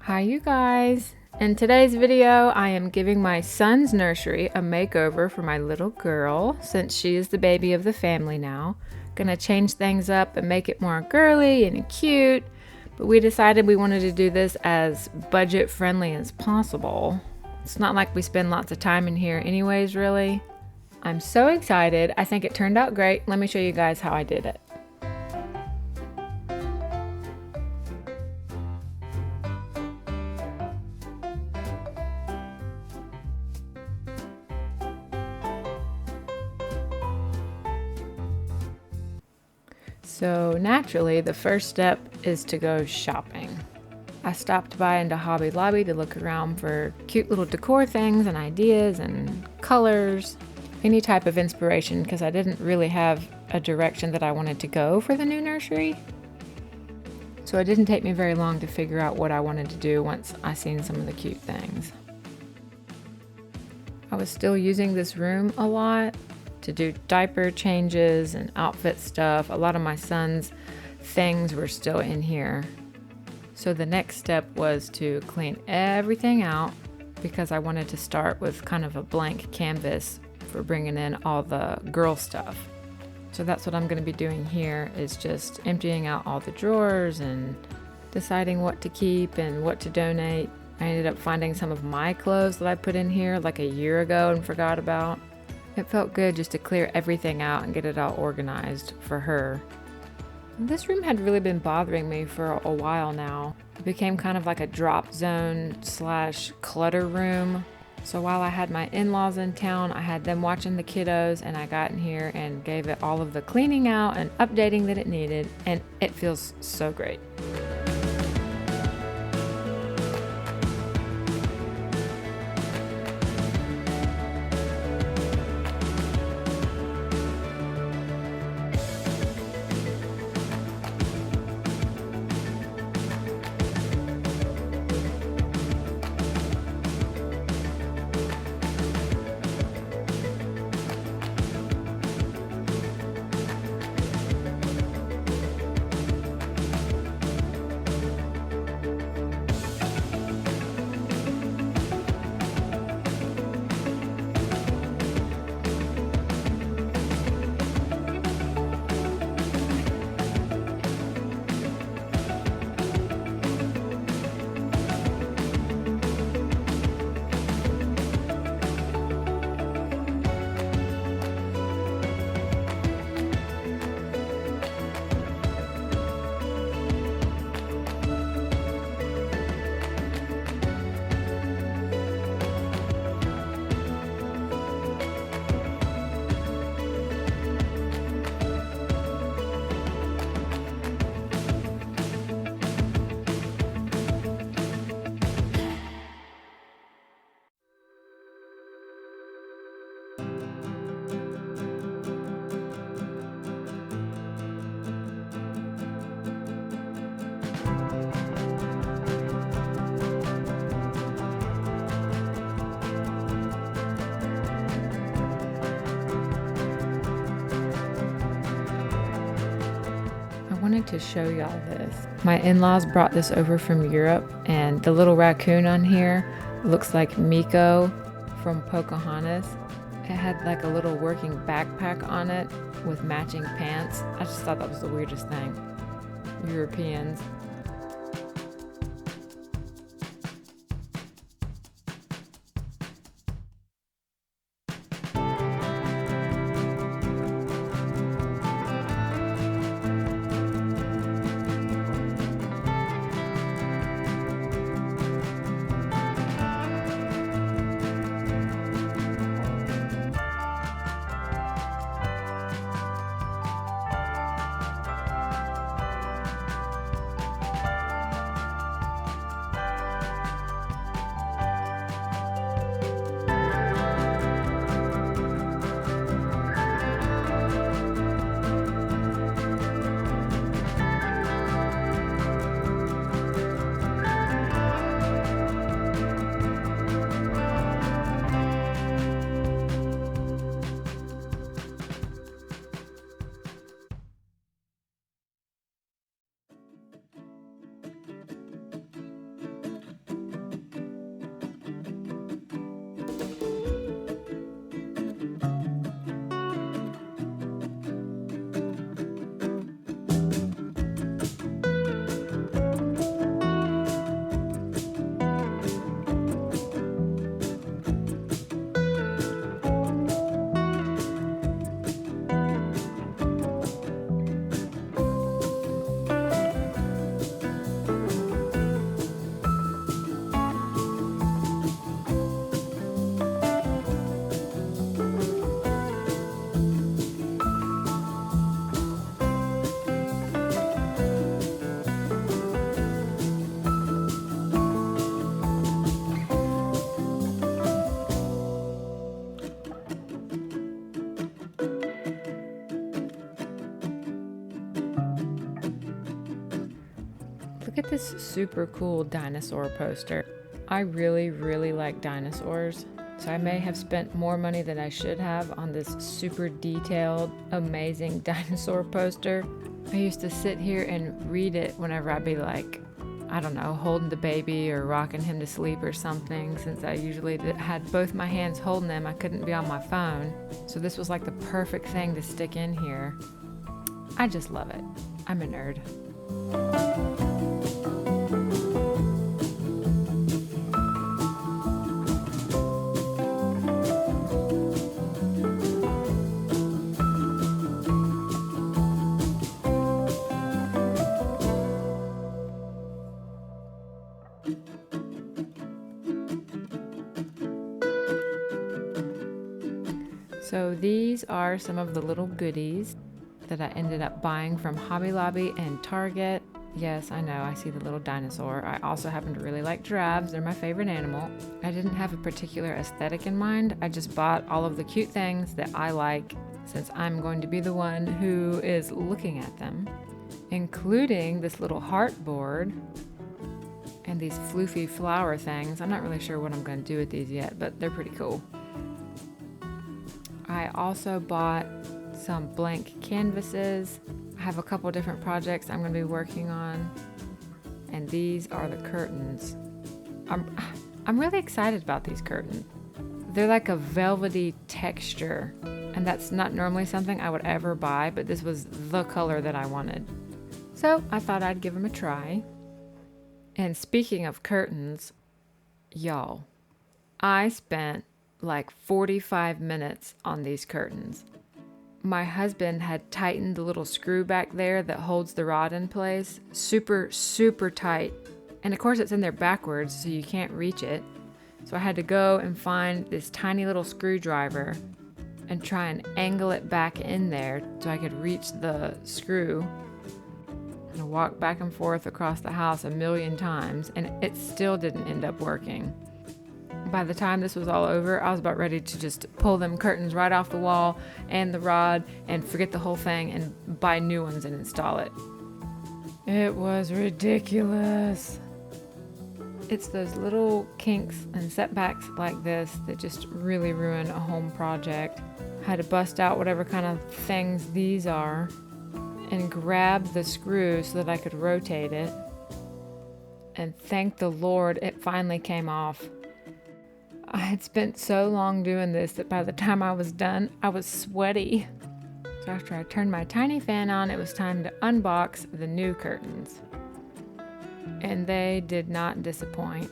Hi you guys! In today's video, I am giving my son's nursery a makeover for my little girl since she is the baby of the family now. Gonna change things up and make it more girly and cute, but we decided we wanted to do this as budget friendly as possible. It's not like we spend lots of time in here anyways, really. I'm so excited. I think it turned out great. Let me show you guys how I did it. So naturally, the first step is to go shopping. I stopped by into Hobby Lobby to look around for cute little decor things and ideas and colors, any type of inspiration, because I didn't really have a direction that I wanted to go for the new nursery. So it didn't take me very long to figure out what I wanted to do once I seen some of the cute things. I was still using this room a lot to do diaper changes and outfit stuff. A lot of my son's things were still in here. So the next step was to clean everything out because I wanted to start with kind of a blank canvas for bringing in all the girl stuff. So that's what I'm going to be doing here, is just emptying out all the drawers and deciding what to keep and what to donate. I ended up finding some of my clothes that I put in here like a year ago and forgot about. It felt good just to clear everything out and get it all organized for her. This room had really been bothering me for a while now. It became kind of like a drop zone / clutter room. So while I had my in-laws in town, I had them watching the kiddos, and I got in here and gave it all of the cleaning out and updating that it needed, and it feels so great. Wanted to show y'all this. My in-laws brought this over from Europe, and the little raccoon on here looks like Miko from Pocahontas. It had like a little working backpack on it with matching pants. I just thought that was the weirdest thing. Europeans. this super cool dinosaur poster. I really, really like dinosaurs, so I may have spent more money than I should have on this super detailed, amazing dinosaur poster. I used to sit here and read it whenever I'd be like, I don't know, holding the baby or rocking him to sleep or something. Since I usually had both my hands holding them, I couldn't be on my phone. So this was like the perfect thing to stick in here. I just love it. I'm a nerd. So these are some of the little goodies that I ended up buying from Hobby Lobby and Target. Yes, I know, I see the little dinosaur. I also happen to really like giraffes. They're my favorite animal. I didn't have a particular aesthetic in mind. I just bought all of the cute things that I like, since I'm going to be the one who is looking at them, including this little heart board and these floofy flower things. I'm not really sure what I'm going to do with these yet, but they're pretty cool. I also bought some blank canvases. I have a couple different projects I'm going to be working on, and these are the curtains. I'm really excited about these curtains. They're like a velvety texture, and that's not normally something I would ever buy, but this was the color that I wanted. So I thought I'd give them a try. And speaking of curtains, y'all, I spent like 45 minutes on these curtains. My husband had tightened the little screw back there that holds the rod in place super, super tight. And of course it's in there backwards, so you can't reach it. So I had to go and find this tiny little screwdriver and try and angle it back in there so I could reach the screw. And I walked back and forth across the house a million times, and it still didn't end up working. By the time this was all over, I was about ready to just pull them curtains right off the wall and the rod and forget the whole thing and buy new ones and install it. It was ridiculous. It's those little kinks and setbacks like this that just really ruin a home project. I had to bust out whatever kind of things these are and grab the screw so that I could rotate it. And thank the Lord it finally came off. I had spent so long doing this that by the time I was done, I was sweaty. So after I turned my tiny fan on, it was time to unbox the new curtains. And they did not disappoint.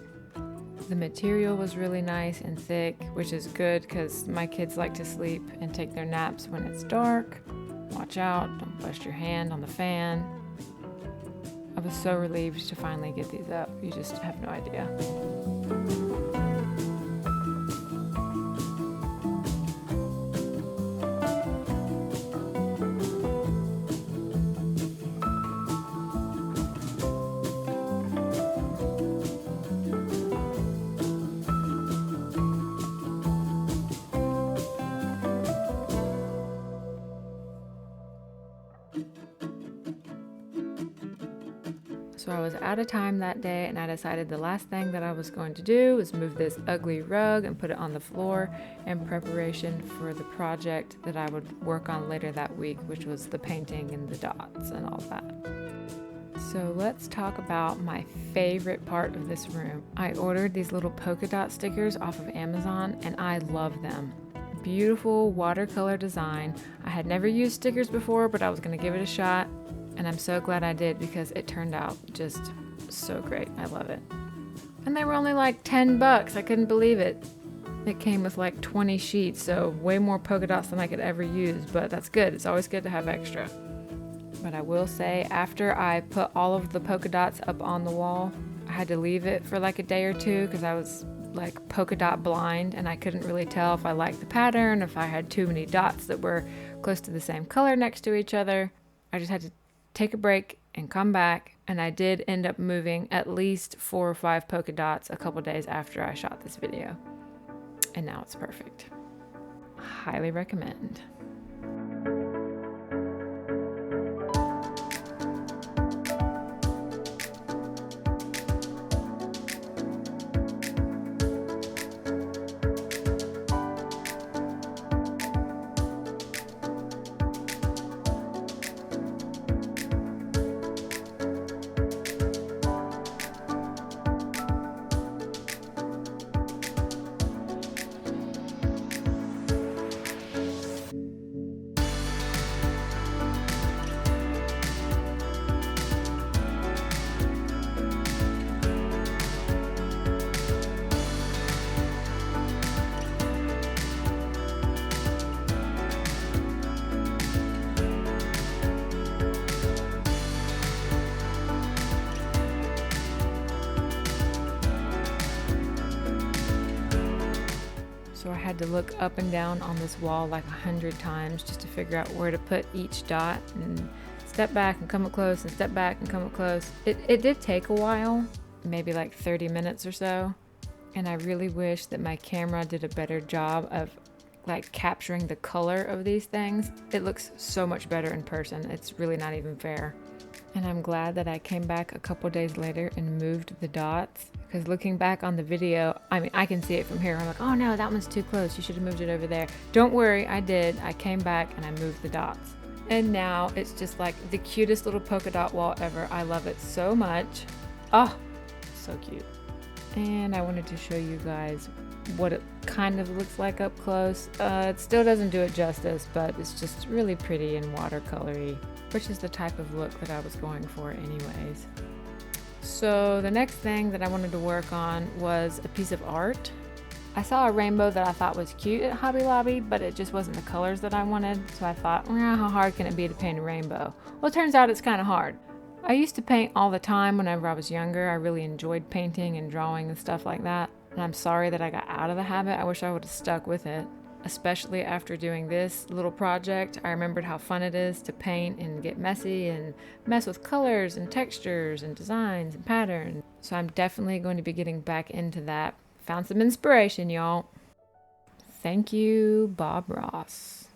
The material was really nice and thick, which is good because my kids like to sleep and take their naps when it's dark. Watch out, don't bust your hand on the fan. I was so relieved to finally get these up. You just have no idea. So I was out of time that day, and I decided the last thing that I was going to do was move this ugly rug and put it on the floor in preparation for the project that I would work on later that week, which was the painting and the dots and all that. So let's talk about my favorite part of this room. I ordered these little polka dot stickers off of Amazon, and I love them. Beautiful watercolor design. I had never used stickers before, but I was going to give it a shot. And I'm so glad I did because it turned out just so great. I love it. And they were only like $10. I couldn't believe it. It came with like 20 sheets, so way more polka dots than I could ever use, but that's good. It's always good to have extra. But I will say, after I put all of the polka dots up on the wall, I had to leave it for like a day or two because I was like polka dot blind and I couldn't really tell if I liked the pattern, if I had too many dots that were close to the same color next to each other. I just had to take a break and come back, and I did end up moving at least 4 or 5 polka dots a couple days after I shot this video. And now it's perfect. Highly recommend. had to look up and down on this wall like 100 times just to figure out where to put each dot, and step back and come up close and step back and come up close. It did take a while, maybe like 30 minutes or so. And I really wish that my camera did a better job of like capturing the color of these things. It looks so much better in person. It's really not even fair. And I'm glad that I came back a couple days later and moved the dots, because looking back on the video, I mean, I can see it from here. I'm like, oh no, that one's too close. You should have moved it over there. Don't worry, I did. I came back and I moved the dots. And now it's just like the cutest little polka dot wall ever. I love it so much. Oh, so cute. And I wanted to show you guys what it kind of looks like up close. It still doesn't do it justice, but it's just really pretty and watercolory, which is the type of look that I was going for anyways. So the next thing that I wanted to work on was a piece of art. I saw a rainbow that I thought was cute at Hobby Lobby, but it just wasn't the colors that I wanted. So I thought, how hard can it be to paint a rainbow? Well, it turns out it's kind of hard. I used to paint all the time whenever I was younger. I really enjoyed painting and drawing and stuff like that. And I'm sorry that I got out of the habit. I wish I would have stuck with it. Especially after doing this little project, I remembered how fun it is to paint and get messy and mess with colors and textures and designs and patterns. So I'm definitely going to be getting back into that. Found some inspiration, y'all. Thank you, Bob Ross.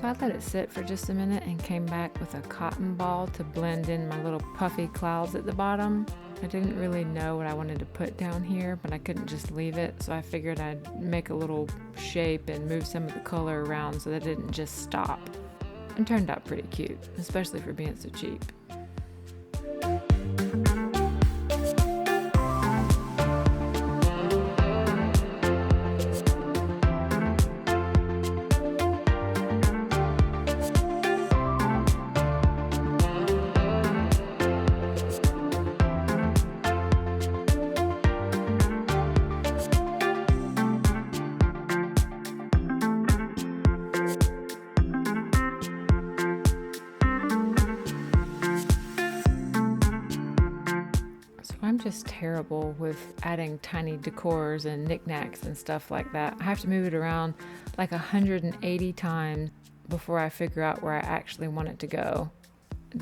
I let it sit for just a minute and came back with a cotton ball to blend in my little puffy clouds at the bottom. I didn't really know what I wanted to put down here, but I couldn't just leave it, so I figured I'd make a little shape and move some of the color around so that it didn't just stop. And turned out pretty cute, especially for being so cheap. I'm just terrible with adding tiny decors and knickknacks and stuff like that. I have to move it around like 180 times before I figure out where I actually want it to go.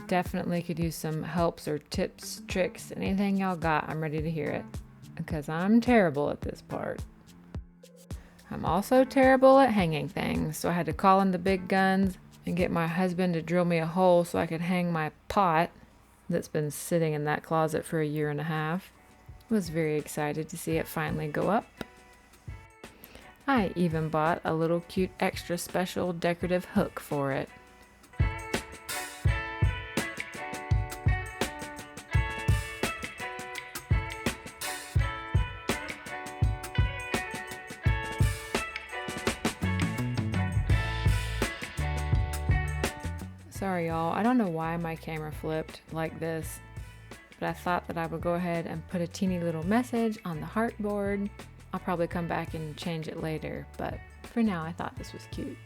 Definitely could use some helps or tips, tricks, anything y'all got. I'm ready to hear it because I'm terrible at this part. I'm also terrible at hanging things, so I had to call in the big guns and get my husband to drill me a hole so I could hang my pot that's been sitting in that closet for a year and a half. I was very excited to see it finally go up. I even bought a little cute extra special decorative hook for it. Sorry y'all, I don't know why my camera flipped like this, but I thought that I would go ahead and put a teeny little message on the heart board. I'll probably come back and change it later, but for now I thought this was cute.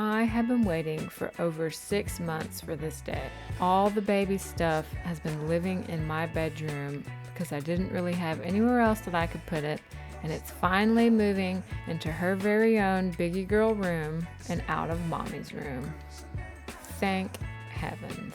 I have been waiting for over 6 months for this day. All the baby stuff has been living in my bedroom because I didn't really have anywhere else that I could put it, and it's finally moving into her very own biggie girl room and out of mommy's room. Thank heavens.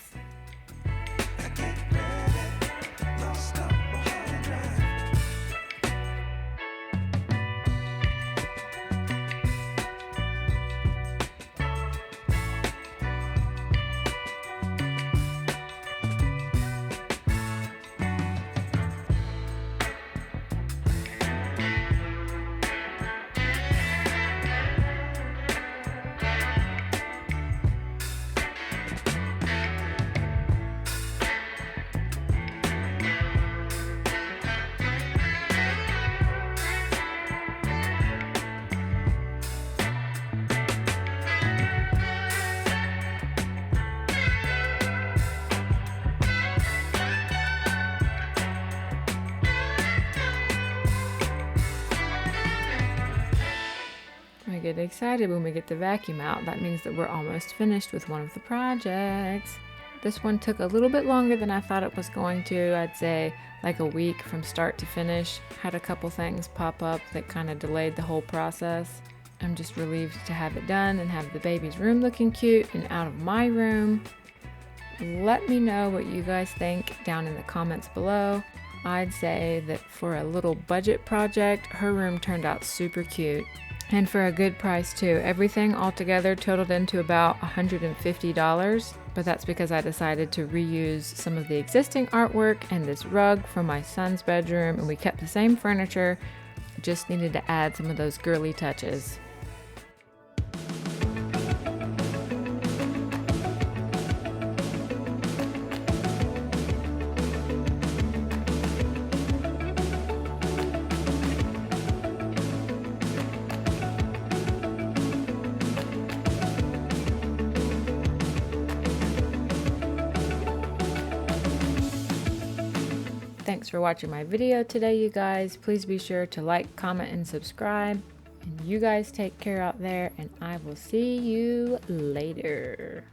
I get excited when we get the vacuum out. That means that we're almost finished with one of the projects. This one took a little bit longer than I thought it was going to. I'd say like a week from start to finish. Had a couple things pop up that kind of delayed the whole process. I'm just relieved to have it done and have the baby's room looking cute and out of my room. Let me know what you guys think down in the comments below. I'd say that for a little budget project, her room turned out super cute. And for a good price too. Everything altogether totaled into about $150, but that's because I decided to reuse some of the existing artwork and this rug from my son's bedroom, and we kept the same furniture, just needed to add some of those girly touches. Thanks for watching my video today, you guys. Please be sure to like, comment, and subscribe. And you guys take care out there, and I will see you later.